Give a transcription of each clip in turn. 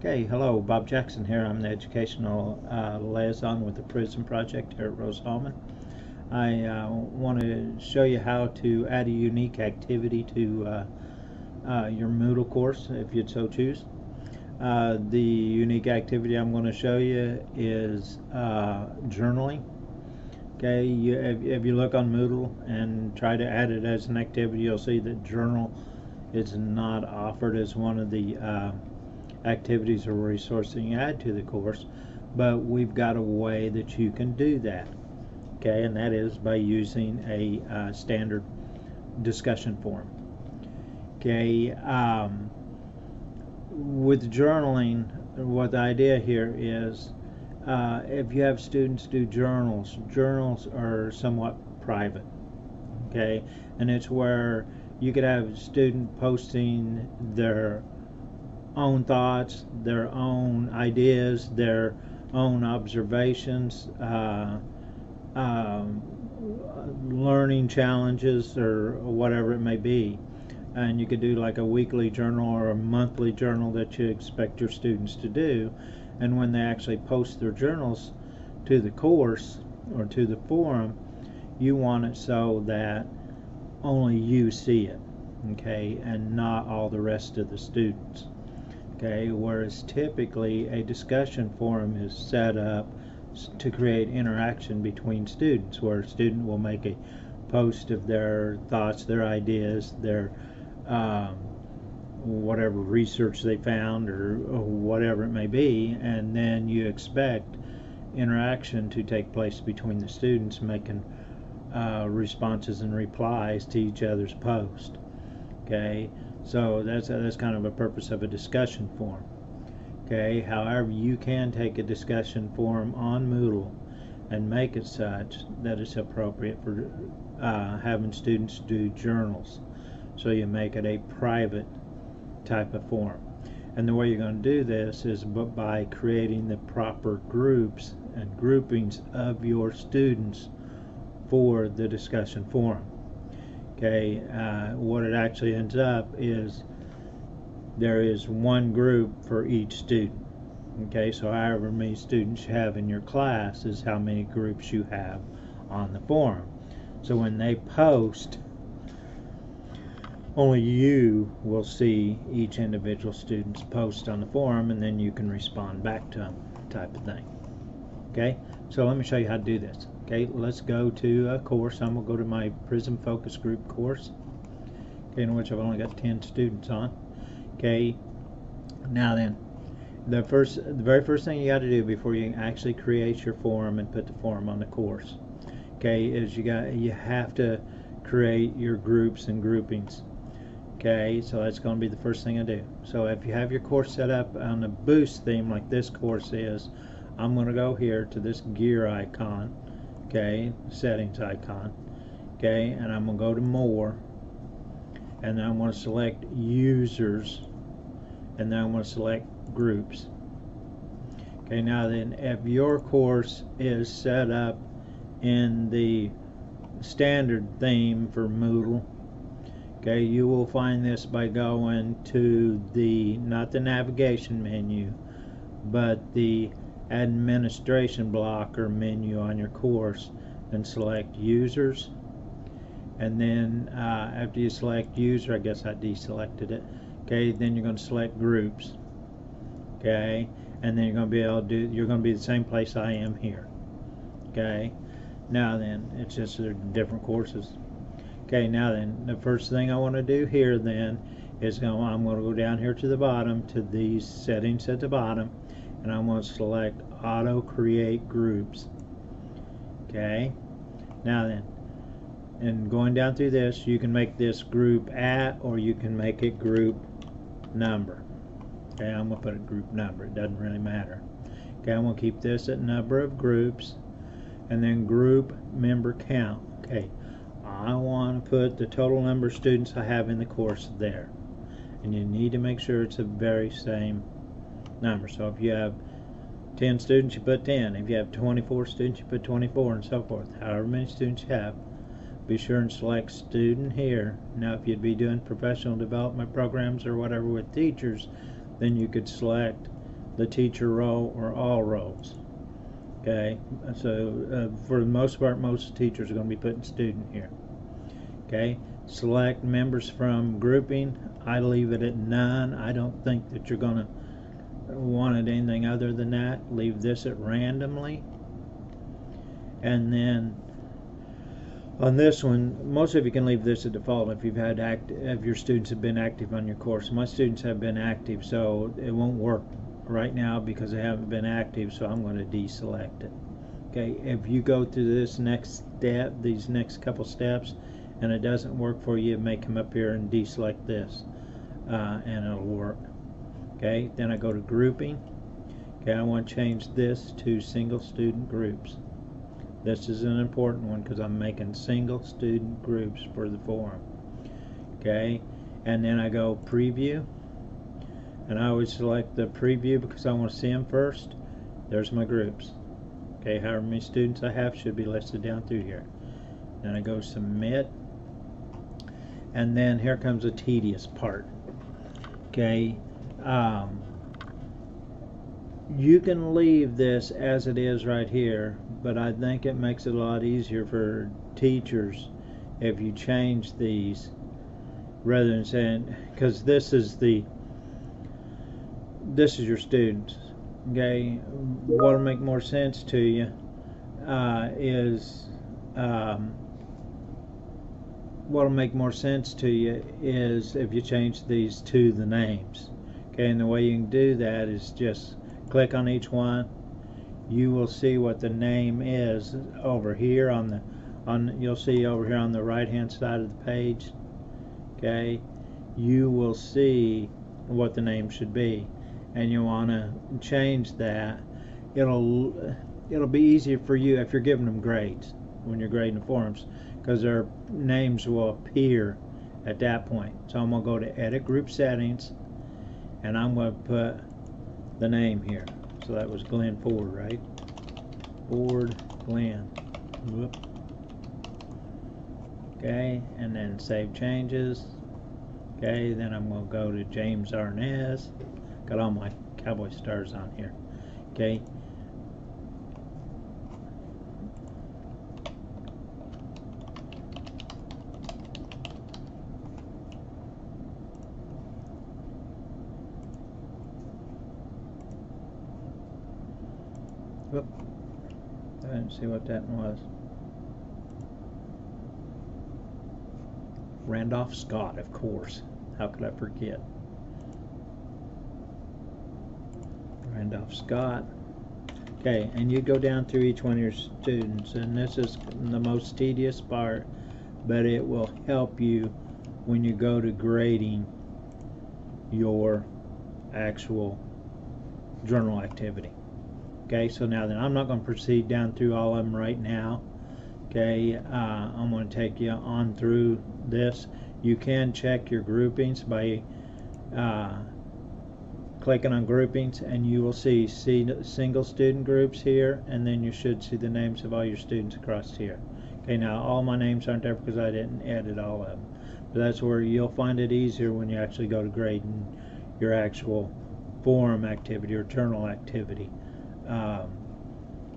Okay, hello, Bob Jackson here. I'm the educational liaison with the PRISM project here at Rose-Hulman. I want to show you how to add a unique activity to your Moodle course if you'd so choose. The unique activity I'm going to show you is journaling. Okay, if you look on Moodle and try to add it as an activity, you'll see that journal is not offered as one of the activities or resources you add to the course, but we've got a way that you can do that. Okay, and that is by using a standard discussion forum. Okay, with journaling, what the idea here is if you have students do journals are somewhat private. Okay, and it's where you could have a student posting their own thoughts, their own ideas, their own observations, learning challenges, or whatever it may be. And you could do like a weekly journal or a monthly journal that you expect your students to do. And when they actually post their journals to the course or to the forum, you want it so that only you see it, okay, and not all the rest of the students. Okay, whereas typically a discussion forum is set up to create interaction between students, where a student will make a post of their thoughts, their ideas, their whatever research they found or whatever it may be, and then you expect interaction to take place between the students, making responses and replies to each other's post. Okay, so that's kind of a purpose of a discussion forum. Okay, however, you can take a discussion forum on Moodle and make it such that it's appropriate for having students do journals. So you make it a private type of forum. And the way you're going to do this is by creating the proper groups and groupings of your students for the discussion forum. Okay, what it actually ends up is there is one group for each student. Okay, so however many students you have in your class is how many groups you have on the forum. So when they post, only you will see each individual student's post on the forum, and then you can respond back to them, type of thing. Okay, so let me show you how to do this. Okay, let's go to a course. I'm going to go to my PRISM focus group course, okay, in which I've only got 10 students on. Okay, now then, the very first thing you got to do before you actually create your forum and put the forum on the course, okay, is you have to create your groups and groupings. Okay, so that's going to be the first thing I do. So if you have your course set up on a boost theme like this course is, I'm going to go here to this gear icon, okay, settings icon, okay, and I'm going to go to more, and then I'm going to select users, and then I'm going to select groups. Okay, now then, if your course is set up in the standard theme for Moodle, okay, you will find this by going to not the navigation menu, but the administration block or menu on your course, and select users. And then after you select user, I guess I deselected it. Okay, then you're going to select groups. Okay, and then you're going to be able to you're going to be the same place I am here. Okay, now then, it's just they're different courses. Okay, now then, the first thing I want to do here then is I'm going to go down here to the bottom to these settings at the bottom, and I'm going to select auto create groups. Okay, now then, and going down through this, you can make this group at, or you can make it group number. Okay, I'm going to put a group number, it doesn't really matter. Okay, I'm going to keep this at number of groups, and then group member count. Okay, I want to put the total number of students I have in the course there, and you need to make sure it's the very same number. So if you have 10 students, you put 10. If you have 24 students, you put 24, and so forth. However many students you have, be sure and select student here. Now if you'd be doing professional development programs or whatever with teachers, then you could select the teacher role or all roles. Okay, so for the most part, most teachers are going to be putting student here. Okay, select members from grouping. I leave it at none. I don't think that you're going to want it anything other than that. Leave this at randomly. And then on this one, most of you can leave this at default if you've had if your students have been active on your course. My students have been active, so it won't work right now because they haven't been active, so I'm going to deselect it. Okay, if you go through this next step, these next couple steps, and it doesn't work for you, it may come up here and deselect this, and it'll work. Okay, then I go to grouping. Okay, I want to change this to single student groups. This is an important one because I'm making single student groups for the forum. Okay, and then I go preview, and I always select the preview because I want to see them first. There's my groups. Okay, however many students I have should be listed down through here. Then I go submit, and then here comes the tedious part. Okay, you can leave this as it is right here, but I think it makes it a lot easier for teachers if you change these rather than saying, because this is your students. Okay, what'll make more sense to you is if you change these to the names. Okay, and the way you can do that is just click on each one. You will see what the name is over here you'll see over here on the right hand side of the page. Okay, you will see what the name should be, and you want to change that. It'll be easier for you if you're giving them grades when you're grading the forums, because their names will appear at that point. So I'm going to go to edit group settings, and I'm going to put the name here. So that was Glenn Ford, right? Ford Glenn. Whoop. Okay, and then save changes. Okay, then I'm going to go to James Arnaz. Got all my cowboy stars on here. Okay. Whoop. I didn't see what that was. Randolph Scott, of course. How could I forget? Randolph Scott. Okay, and you go down through each one of your students, and this is the most tedious part, but it will help you when you go to grading your actual journal activity. Okay, so now then I'm not going to proceed down through all of them right now. Okay, I'm going to take you on through this. You can check your groupings by clicking on groupings, and you will see single student groups here, and then you should see the names of all your students across here. Okay, now all my names aren't there because I didn't edit all of them, but that's where you'll find it easier when you actually go to grading your actual forum activity or journal activity,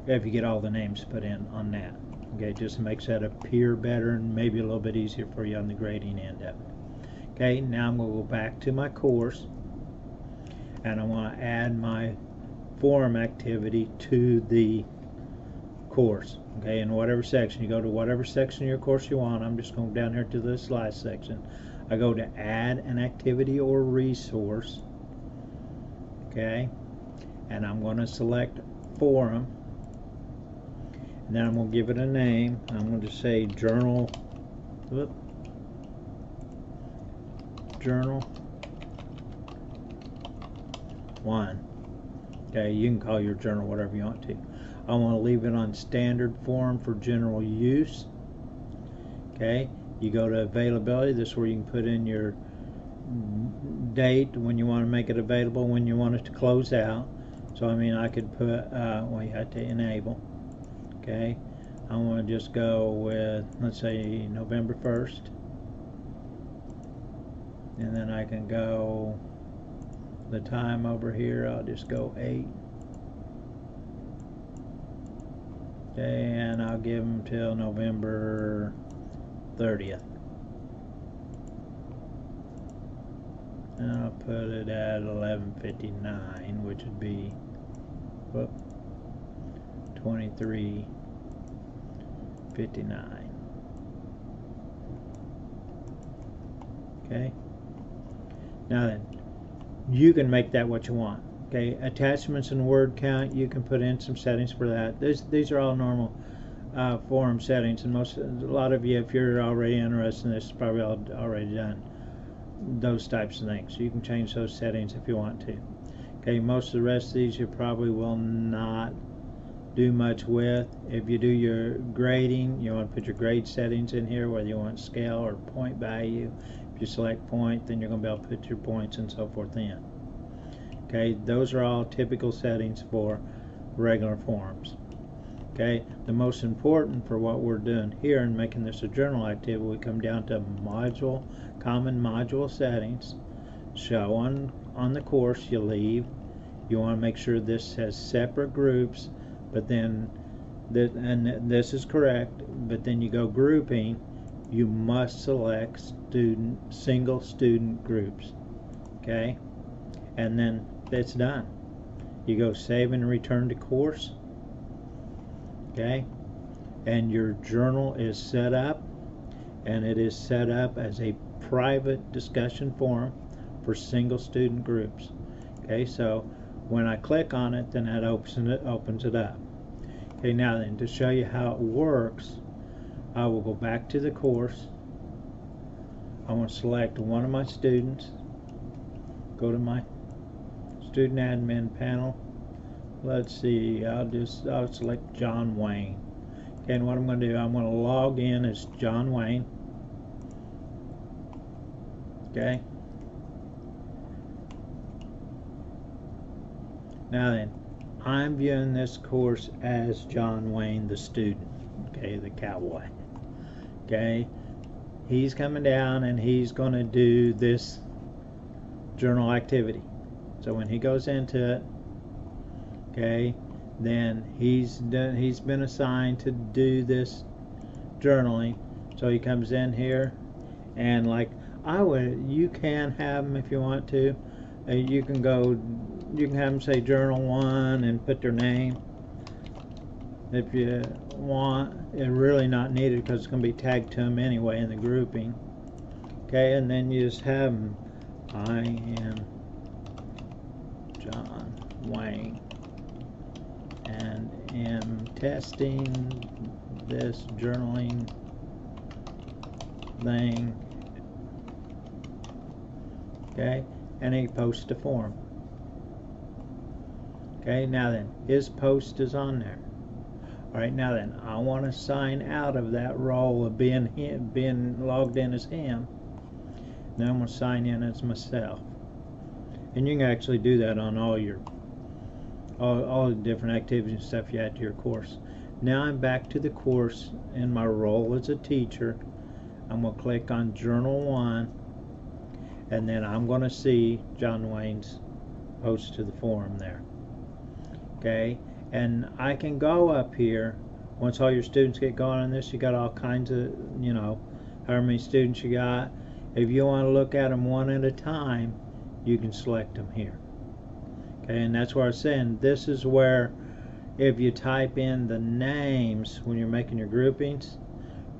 if you get all the names put in on that. Okay, just makes that appear better and maybe a little bit easier for you on the grading end of it. Okay, now I'm going to go back to my course, and I want to add my forum activity to the course. Okay, in whatever section, you go to whatever section of your course you want. I'm just going down here to this last section. I go to add an activity or resource. Okay, and I'm going to select forum, and then I'm going to give it a name. I'm going to say journal. Journal 1. Okay, you can call your journal whatever you want to. I want to leave it on standard form for general use. Okay, you go to availability. This is where you can put in your date when you want to make it available, when you want it to close out. So I mean, I could put well, you have to enable. Okay, I want to just go with, let's say, November 1st, and then I can go, The time over here, I'll just go 8. Okay, and I'll give them till November 30th. And I'll put it at 11:59, which would be 23:59. Okay. Now then, you can make that what you want. Okay, attachments and word count, you can put in some settings for that. These are all normal forum settings, and a lot of you, if you're already interested in this, probably already done those types of things. You can change those settings if you want to. Okay, most of the rest of these you probably will not do much with. If you do your grading, you want to put your grade settings in here, whether you want scale or point value. If you select point, then you're going to be able to put your points and so forth in. Okay, those are all typical settings for regular forms. Okay, the most important for what we're doing here and making this a journal activity, we come down to common module settings. Show on the course you leave. You want to make sure this has separate groups, but then and this is correct, but then you go grouping, you must select single student groups. Okay, and then it's done. You go save and return to course. Okay, and your journal is set up, and it is set up as a private discussion forum for single student groups. Okay, so when I click on it, then that opens it up. Okay, now then, to show you how it works, I will go back to the course. I want to select one of my students, go to my student admin panel. Let's see, I'll select John Wayne. Okay, and what I'm going to do, I'm going to log in as John Wayne. Okay. Now then, I'm viewing this course as John Wayne, the student. Okay, the cowboy. Okay, he's coming down and he's going to do this journal activity. So when he goes into it, okay, then he's been assigned to do this journaling. So he comes in here, and like you can have them if you want to. You can have them say journal 1 and put their name if you want. It's really not needed because it's going to be tagged to them anyway in the grouping. Okay, and then you just have them. I am John Wayne and am testing this journaling thing. Okay, and he posts a form. Okay, now then, his post is on there. Alright, now then, I want to sign out of that role of being logged in as him. Now I'm going to sign in as myself. And you can actually do that on all the different activities and stuff you add to your course. Now I'm back to the course in my role as a teacher. I'm going to click on Journal 1, and then I'm going to see John Wayne's post to the forum there. Okay, and I can go up here once all your students get going on this. You got all kinds of, however many students you got. If you want to look at them one at a time, you can select them here. Okay, and that's where I was saying, this is where if you type in the names when you're making your groupings,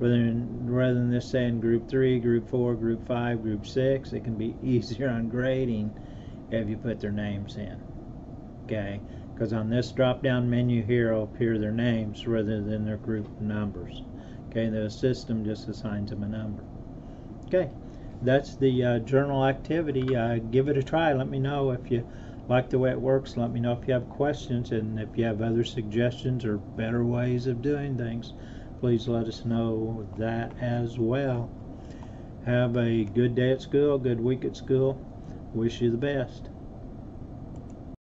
rather than this saying group 3, group 4, group 5, group 6, it can be easier on grading if you put their names in. Okay, because on this drop down menu here will appear their names rather than their group numbers. Okay, the system just assigns them a number. Okay, that's the journal activity. Give it a try. Let me know if you like the way it works. Let me know if you have questions, and if you have other suggestions or better ways of doing things, please let us know that as well. Have a good day at school, good week at school. Wish you the best.